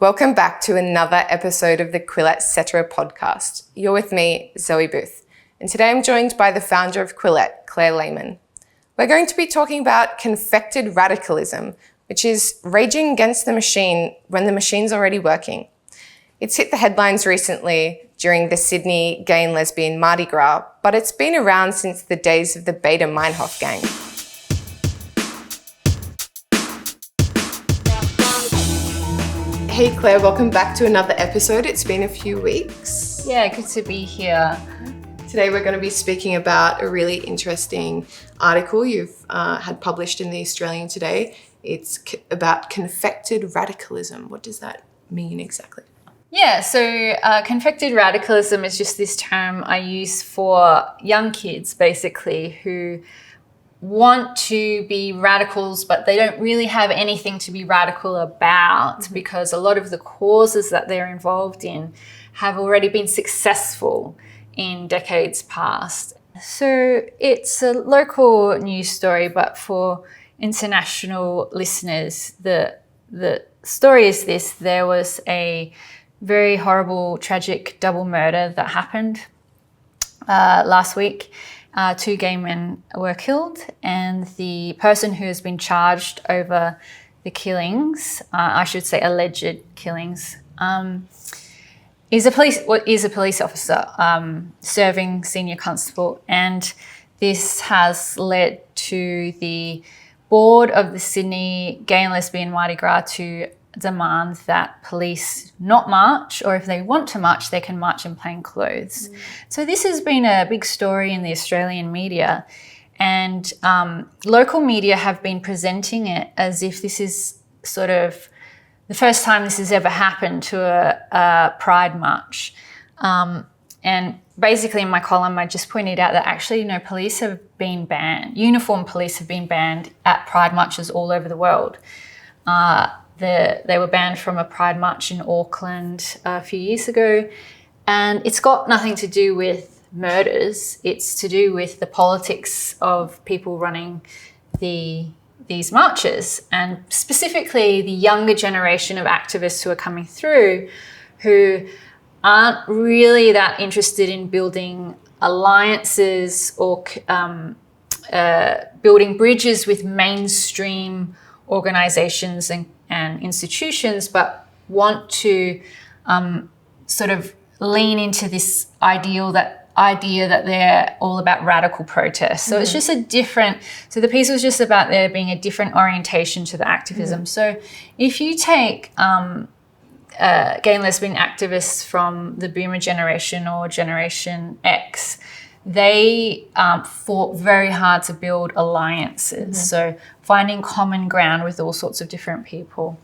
Welcome back to another episode of the Quillette Cetera podcast. You're with me, Zoe Booth, and today I'm joined by the founder of Quillette, Claire Lehmann. We're going to be talking about confected radicalism, which is raging against the machine when the machine's already working. It's hit the headlines recently during the Sydney gay and lesbian Mardi Gras, but it's been around since the days of the Beta Meinhof gang. Hey Claire, welcome back to another episode. It's been a few weeks. Yeah, good to be here. Today we're going to be speaking about a really interesting article you've had published in the Australian today. It's about confected radicalism. What does that mean exactly? Yeah, so confected radicalism is just this term I use for young kids, basically, who want to be radicals, but they don't really have anything to be radical about because a lot of the causes that they're involved in have already been successful in decades past. So it's a local news story, but for international listeners, the story is this: there was a very horrible, tragic double murder that happened last week. 2 gay men were killed, and the person who has been charged over the killings, I should say alleged killings, is a police officer serving senior constable, and this has led to the board of the Sydney Gay and Lesbian Mardi Gras to demand that police not march, or if they want to march, they can march in plain clothes. So this has been a big story in the Australian media, and local media have been presenting it as if this is sort of the first time this has ever happened to a pride march. And basically in my column, I just pointed out that actually, police have been banned. Uniformed police have been banned at pride marches all over the world. They were banned from a pride march in Auckland a few years ago, and it's got nothing to do with murders. It's to do with the politics of people running these marches, and specifically the younger generation of activists who are coming through who aren't really that interested in building alliances or building bridges with mainstream organizations and institutions, but want to sort of lean into this idea that they're all about radical protest. So it's just so the piece was just about there being a different orientation to the activism. So if you take gay and lesbian activists from the boomer generation or Generation X, they fought very hard to build alliances, so finding common ground with all sorts of different people.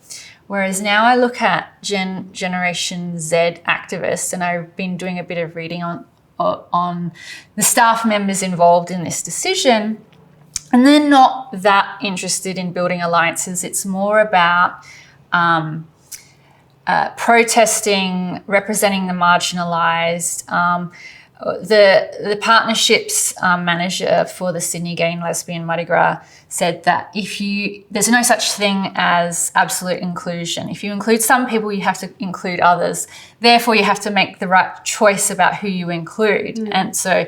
Whereas now I look at Generation Z activists, and I've been doing a bit of reading on the staff members involved in this decision, and they're not that interested in building alliances. It's more about protesting, representing the marginalised. The partnerships manager for the Sydney Gay and Lesbian Mardi Gras said that there's no such thing as absolute inclusion. If you include some people, you have to include others. Therefore, you have to make the right choice about who you include. And so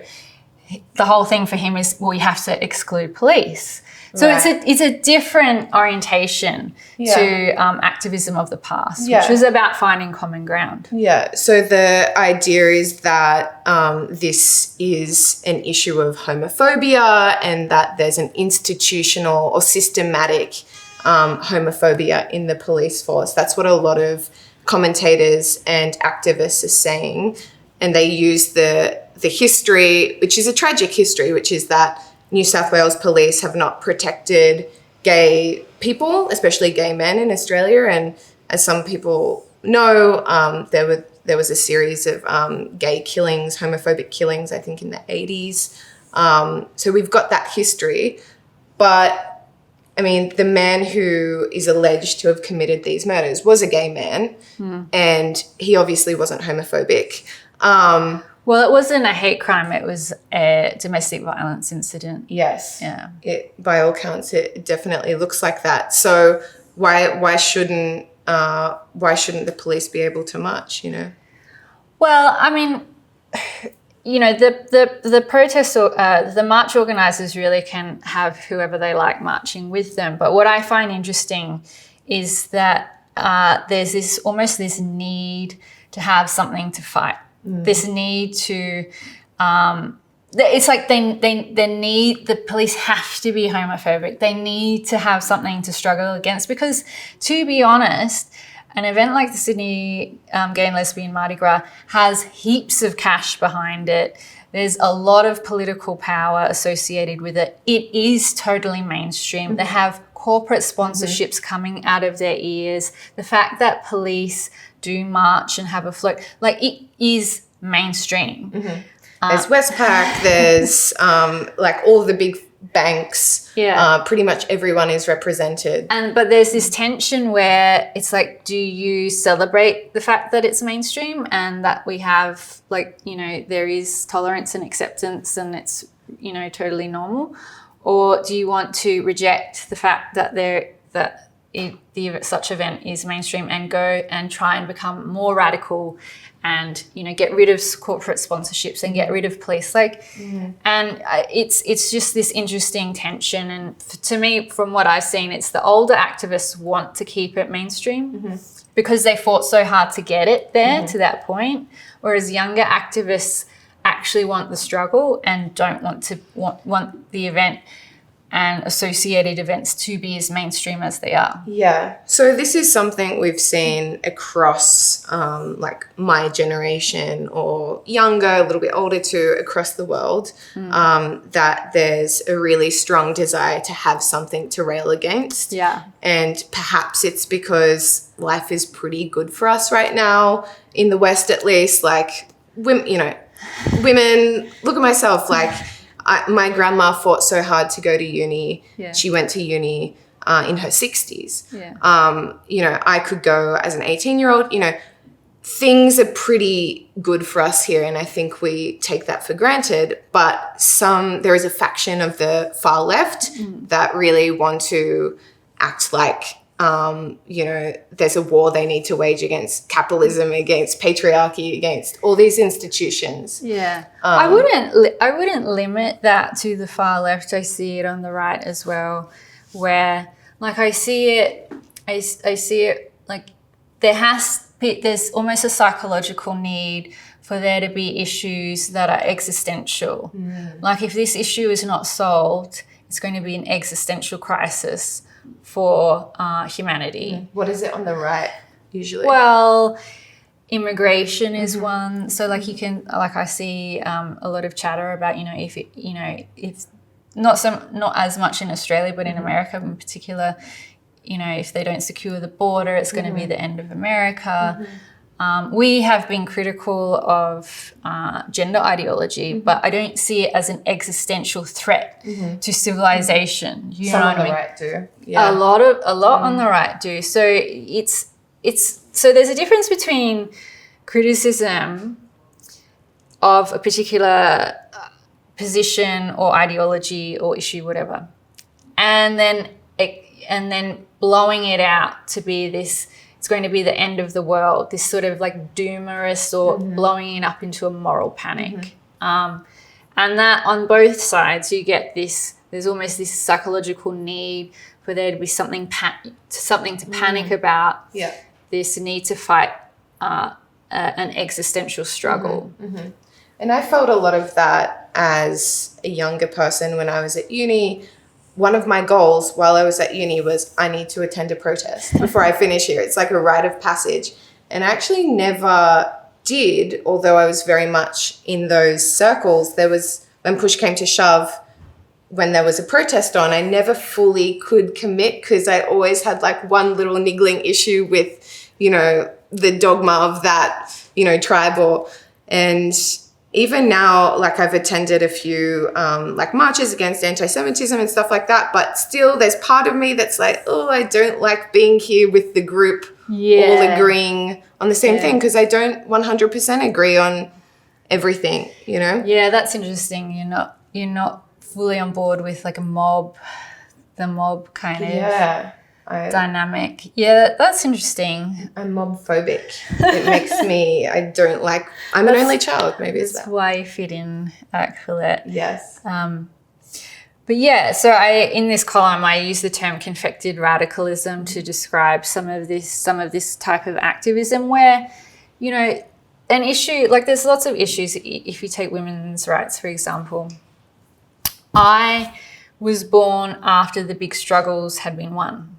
the whole thing for him is, well, you have to exclude police. So it's a different orientation to activism of the past, which was about finding common ground. Yeah, so the idea is that this is an issue of homophobia, and that there's an institutional or systematic homophobia in the police force. That's what a lot of commentators and activists are saying, and they use the history, which is a tragic history, which is that New South Wales police have not protected gay people, especially gay men in Australia. And as some people know, there was a series of gay killings, homophobic killings, I think in the 80s. So we've got that history. But, I mean, the man who is alleged to have committed these murders was a gay man, and he obviously wasn't homophobic. Well, it wasn't a hate crime. It was a domestic violence incident. Yes. Yeah. By all counts, it definitely looks like that. So why shouldn't why shouldn't the police be able to march, you know? Well, I mean, you know, the protest or the march organizers really can have whoever they like marching with them. But what I find interesting is that there's this need to have something to fight. This need to, it's like they need, the police have to be homophobic. They need to have something to struggle against because, to be honest, an event like the Sydney Gay and Lesbian Mardi Gras has heaps of cash behind it. There's a lot of political power associated with it. It is totally mainstream. They have corporate sponsorships coming out of their ears. The fact that police do march and have a float, like, it is mainstream. There's Westpac, there's like all the big banks. Pretty much everyone is represented. But there's this tension where it's like, do you celebrate the fact that it's mainstream and that we have, like, you know, there is tolerance and acceptance and it's, you know, totally normal? Or do you want to reject the fact that such event is mainstream and go and try and become more radical and, you know, get rid of corporate sponsorships and get rid of police, like, and it's just this interesting tension. And to me, from what I've seen, it's the older activists want to keep it mainstream because they fought so hard to get it there to that point, whereas younger activists actually want the struggle and don't want the event and associated events to be as mainstream as they are. Yeah. So this is something we've seen across like my generation or younger, a little bit older too, across the world, that there's a really strong desire to have something to rail against. Yeah. And perhaps it's because life is pretty good for us right now, in the West at least, like, women, look at myself, like, my grandma fought so hard to go to uni. Yeah. She went to uni in her 60s. Yeah. You know, I could go as an 18-year-old. You know, things are pretty good for us here, and I think we take that for granted. But there is a faction of the far left that really want to act like, you know, there's a war they need to wage against capitalism, against patriarchy, against all these institutions. Yeah. I wouldn't limit that to the far left. I see it on the right as well, where, like, I see it like there's almost a psychological need for there to be issues that are existential. Like, if this issue is not solved, it's going to be an existential crisis for humanity. What is it on the right usually? Well, immigration is one. So, like, you can, like, I see a lot of chatter about, you know, if not as much in Australia, but in America in particular, you know, if they don't secure the border, it's going to be the end of America. We have been critical of gender ideology, but I don't see it as an existential threat to civilization. You know what I mean? Right do. Yeah. A lot on the right do. So so there's a difference between criticism of a particular position or ideology or issue, whatever, and then blowing it out to be this. It's going to be the end of the world, this sort of like doomerist, or blowing it up into a moral panic. And that on both sides, you get this, there's almost this psychological need for there to be something to panic about, this need to fight an existential struggle. And I felt a lot of that as a younger person when I was at uni. One of my goals while I was at uni was I need to attend a protest before I finish here. It's like a rite of passage. And I actually never did, although I was very much in those circles. There was, when push came to shove, when there was a protest on, I never fully could commit because I always had like one little niggling issue with, you know, the dogma of that, you know, tribe and even now, like, I've attended a few like marches against anti-Semitism and stuff like that, but still there's part of me that's like, oh, I don't like being here with the group all agreeing on the same thing, because I don't 100% agree on everything, you know? Yeah, that's interesting. You're not fully on board with like the mob kind of. Yeah. dynamic. Yeah, that's interesting. I'm mob-phobic. It makes me, I'm an only child, maybe it's That's that. why you fit in at Quillette. Yes. But yeah, so in this column, I use the term confected radicalism to describe some of this type of activism where, you know, an issue, like there's lots of issues. If you take women's rights, for example, I was born after the big struggles had been won.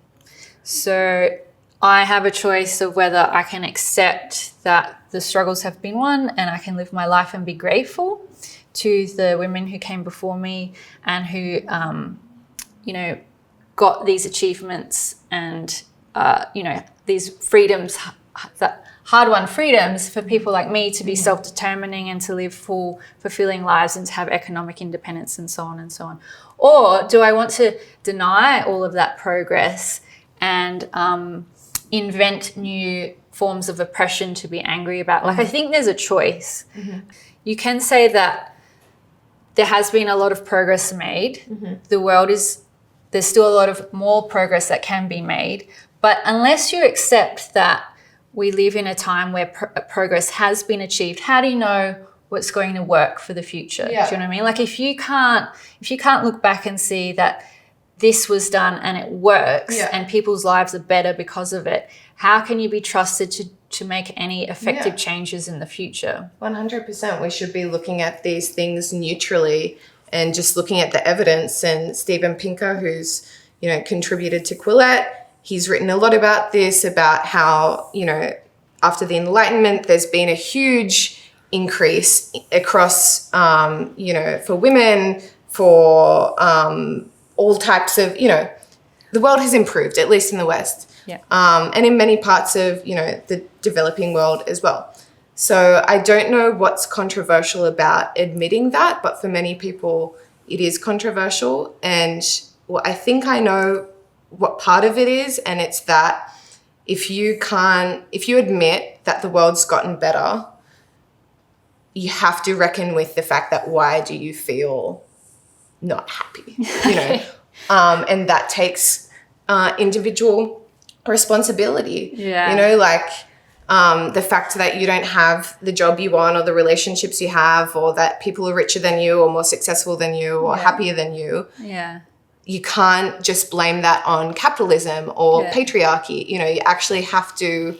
So I have a choice of whether I can accept that the struggles have been won and I can live my life and be grateful to the women who came before me and who, you know, got these achievements and, you know, these freedoms, that hard-won freedoms for people like me to be self-determining and to live full, fulfilling lives and to have economic independence and so on and so on. Or do I want to deny all of that progress and invent new forms of oppression to be angry about? Like, I think there's a choice. You can say that there has been a lot of progress made. The world there's still a lot of more progress that can be made. But unless you accept that we live in a time where progress has been achieved, how do you know what's going to work for the future? Do you know what I mean? Like if you can't look back and see that this was done and it works and people's lives are better because of it, how can you be trusted to make any effective changes in the future? 100%. We should be looking at these things neutrally and just looking at the evidence. And Steven Pinker, who's, you know, contributed to Quillette, he's written a lot about this, about how, you know, after the Enlightenment, there's been a huge increase across, you know, for women, for all types of, you know, the world has improved, at least in the West. And in many parts of, you know, the developing world as well. So I don't know what's controversial about admitting that, but for many people it is controversial. And well, I think I know what part of it is, and it's that if you admit that the world's gotten better, you have to reckon with the fact that why do you feel not happy, you know? And that takes individual responsibility. You know, like the fact that you don't have the job you want or the relationships you have, or that people are richer than you or more successful than you or happier than you. You can't just blame that on capitalism or patriarchy. You know, you actually have to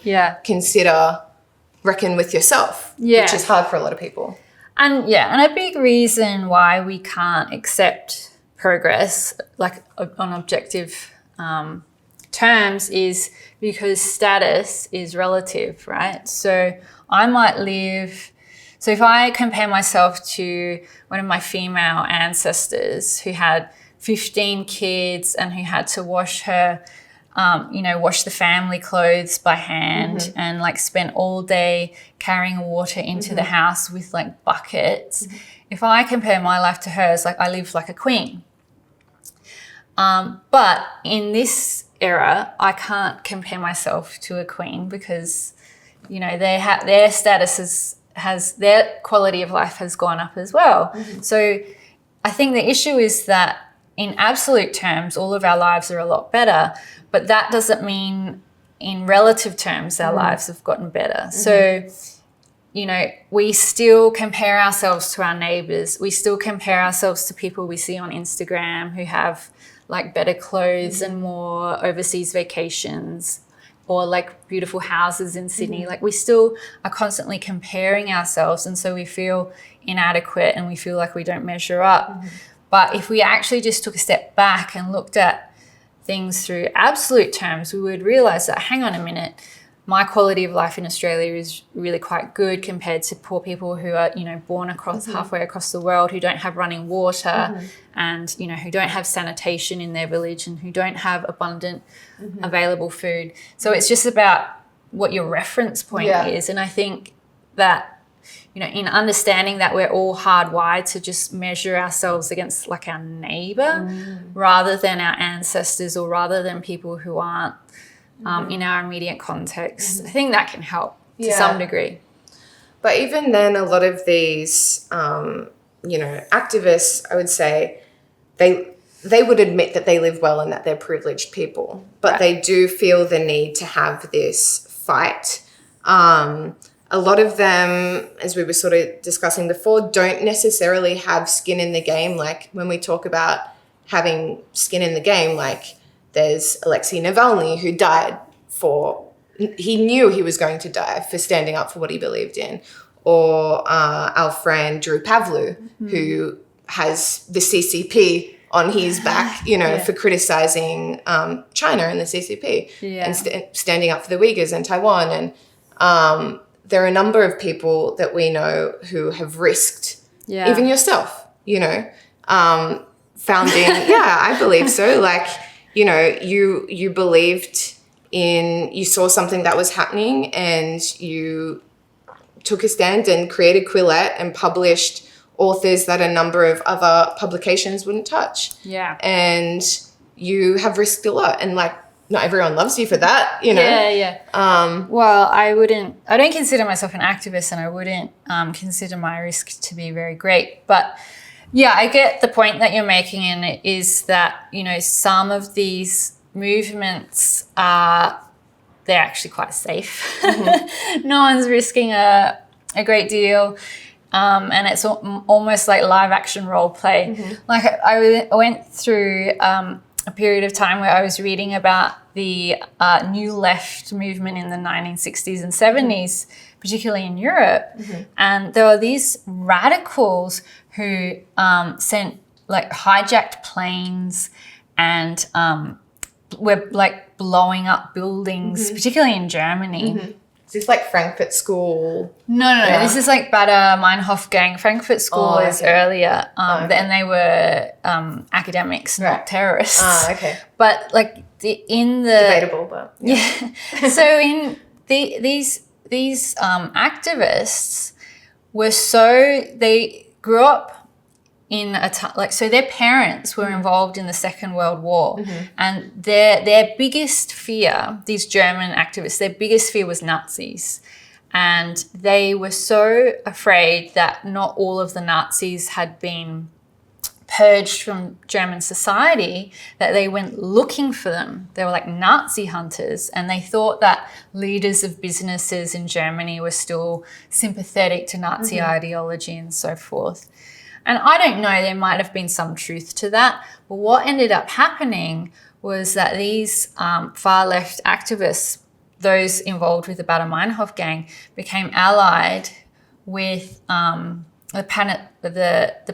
reckon with yourself, which is hard for a lot of people. And a big reason why we can't accept progress, like on objective terms, is because status is relative, right? So I might live, so if I compare myself to one of my female ancestors who had 15 kids and who had to wash her, you know, wash the family clothes by hand and like spent all day carrying water into the house with like buckets. If I compare my life to hers, like I live like a queen. But in this era, I can't compare myself to a queen because, you know, their status has their quality of life has gone up as well. So I think the issue is that in absolute terms, all of our lives are a lot better, but that doesn't mean in relative terms our lives have gotten better. So, you know, we still compare ourselves to our neighbours. We still compare ourselves to people we see on Instagram who have like better clothes and more overseas vacations or like beautiful houses in Sydney. Like we still are constantly comparing ourselves, and so we feel inadequate and we feel like we don't measure up. But if we actually just took a step back and looked at things through absolute terms, we would realise that, hang on a minute, my quality of life in Australia is really quite good compared to poor people who are, you know, born across halfway across the world, who don't have running water and, you know, who don't have sanitation in their village and who don't have abundant available food. So it's just about what your reference point is. And I think that, you know, in understanding that we're all hardwired to just measure ourselves against like our neighbour rather than our ancestors or rather than people who aren't in our immediate context, I think that can help to some degree. But even then, a lot of these, you know, activists, I would say, they they would admit that they live well and that they're privileged people, but they do feel the need to have this fight. A lot of them, as we were sort of discussing before, don't necessarily have skin in the game. Like when we talk about having skin in the game, like there's Alexei Navalny who died he knew he was going to die for standing up for what he believed in. Or our friend Drew Pavlou, who has the CCP on his back, for criticizing China and the CCP and standing up for the Uyghurs and Taiwan. And there are a number of people that we know who have risked, even yourself, founding. I believe so. Like, you believed you saw something that was happening and you took a stand and created Quillette and published authors that a number of other publications wouldn't touch. Yeah. And you have risked a lot. And like, not everyone loves you for that, Yeah. Well, I don't consider myself an activist, and I wouldn't consider my risk to be very great. But yeah, I get the point that you're making, and it is that, some of these movements they're actually quite safe. No one's risking a great deal. And it's almost like live action role play. Like I went through a period of time where I was reading about the New Left movement in the 1960s and 70s, particularly in Europe. And there were these radicals who hijacked planes and were like blowing up buildings, particularly in Germany. Is this like Frankfurt School? No. This is like Baader Meinhof gang. Frankfurt School is earlier, and they were academics, not terrorists. Okay. But like debatable, but So in these activists they grew up in so their parents were involved in the Second World War, and their biggest fear, these German activists, their biggest fear was Nazis. And they were so afraid that not all of the Nazis had been purged from German society that they went looking for them. They were like Nazi hunters, and they thought that leaders of businesses in Germany were still sympathetic to Nazi ideology and so forth. And I don't know, there might have been some truth to that. But what ended up happening was that these far left activists, those involved with the Baader Meinhof gang, became allied with the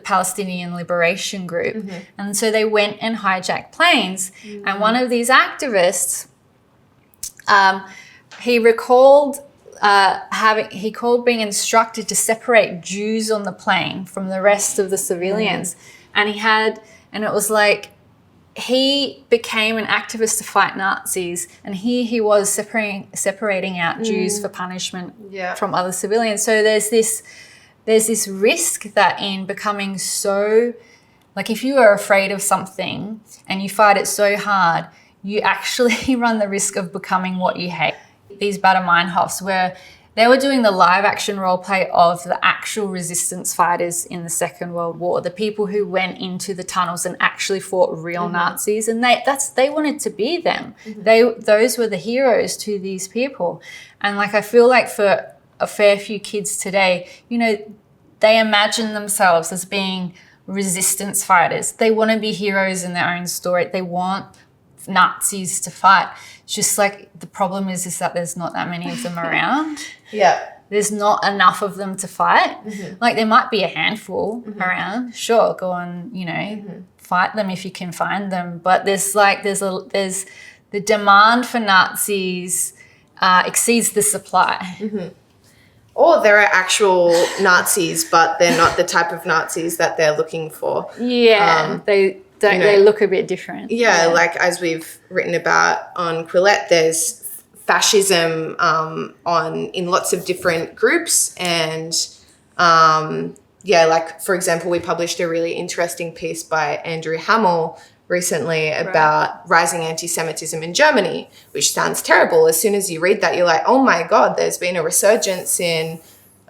Palestinian Liberation Group. And so they went and hijacked planes. And one of these activists, he recalled being instructed to separate Jews on the plane from the rest of the civilians. And it was like he became an activist to fight Nazis, and here he was separating out Jews for punishment from other civilians. So there's this risk that in becoming so, like if you are afraid of something and you fight it so hard, you actually run the risk of becoming what you hate. These Baader Meinhofs they were doing the live action role play of the actual resistance fighters in the Second World War, the people who went into the tunnels and actually fought real Nazis, and they wanted to be them. Those were the heroes to these people. And like I feel like for a fair few kids today, they imagine themselves as being resistance fighters. They want to be heroes in their own story. They want Nazis to fight. It's just like the problem is that there's not that many of them around. There's not enough of them to fight. Like there might be a handful around. Sure, go on, fight them if you can find them. But there's the demand for Nazis exceeds the supply. Or there are actual Nazis, but they're not the type of Nazis that they're looking for. They look a bit different. Like as we've written about on Quillette, there's fascism in lots of different groups. And like for example, we published a really interesting piece by Andrew Hamill recently about rising anti-Semitism in Germany, which sounds terrible. As soon as you read that, you're like, oh my God, there's been a resurgence in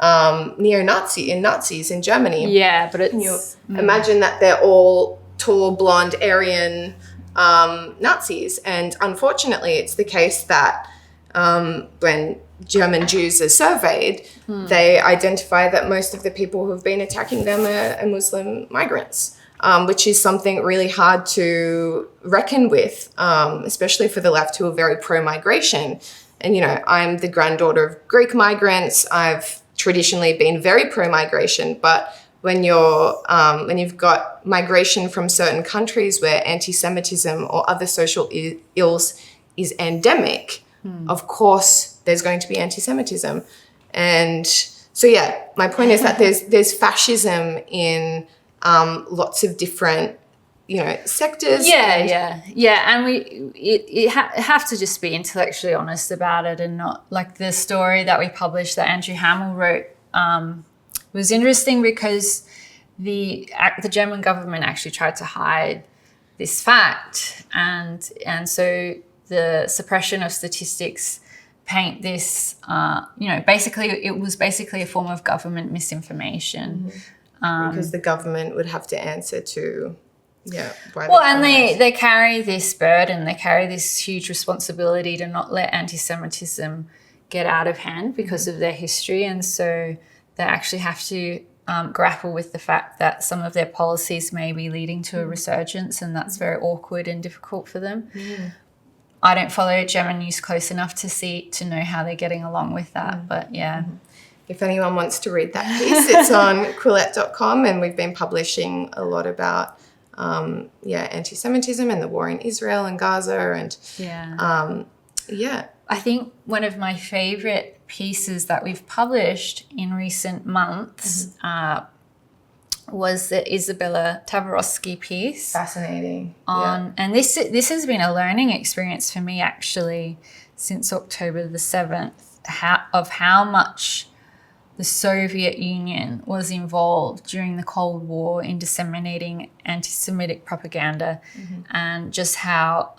Nazis in Germany. But it's... Imagine that they're all tall, blonde, Aryan Nazis. And unfortunately, it's the case that when German Jews are surveyed, they identify that most of the people who have been attacking them are Muslim migrants, which is something really hard to reckon with, especially for the left, who are very pro-migration. And, you know, I'm the granddaughter of Greek migrants. I've traditionally been very pro-migration, but when you've got migration from certain countries where anti-Semitism or other social ills is endemic, of course there's going to be anti-Semitism. And so, yeah, my point is that there's fascism in lots of different, you know, sectors. Yeah. And we have to just be intellectually honest about it, and not like the story that we published that Andrew Hamill wrote was interesting because the German government actually tried to hide this fact, and so the suppression of statistics paint this, you know, basically it was basically a form of government misinformation. Because the government would have to answer to, why. Well, and they carry this burden, they carry this huge responsibility to not let anti-Semitism get out of hand because of their history, and so they actually have to grapple with the fact that some of their policies may be leading to a resurgence, and that's very awkward and difficult for them. I don't follow German news close enough to know how they're getting along with that, but yeah. If anyone wants to read that piece, it's on Quillette.com, and we've been publishing a lot about anti-Semitism and the war in Israel and Gaza, and I think one of my favorite pieces that we've published in recent months was the Isabella Taborowski piece. Fascinating. And this has been a learning experience for me actually since October the 7th, how much the Soviet Union was involved during the Cold War in disseminating anti-Semitic propaganda, and just how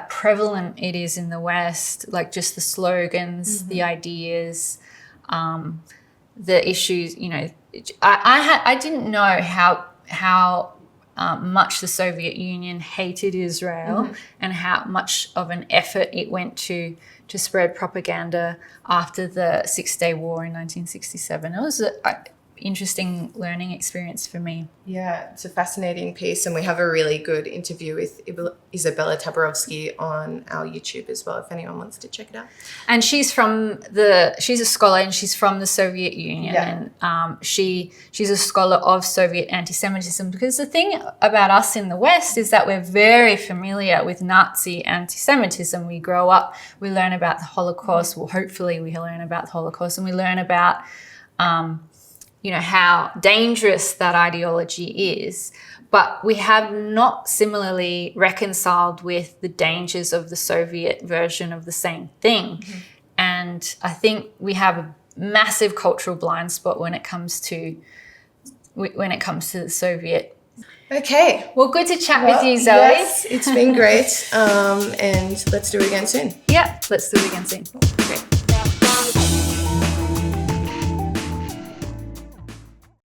prevalent it is in the West, like just the slogans, the ideas, the issues. You know, I didn't know how much the Soviet Union hated Israel, and how much of an effort it went to spread propaganda after the Six-Day War in 1967. It was an interesting learning experience for me. Yeah, it's a fascinating piece, and we have a really good interview with Isabella Taborowski on our YouTube as well, if anyone wants to check it out. And she's a scholar, and she's from the Soviet Union, and she's a scholar of Soviet anti-Semitism, because the thing about us in the West is that we're very familiar with Nazi anti-Semitism. We grow up, we learn about the Holocaust, well, hopefully we learn about the Holocaust, and we learn about you know, how dangerous that ideology is, but we have not similarly reconciled with the dangers of the Soviet version of the same thing. And I think we have a massive cultural blind spot when it comes to the Soviet. Okay. Well, good to chat with you, Zoe. Yes, it's been great. And let's do it again soon. Yeah, let's do it again soon. Great.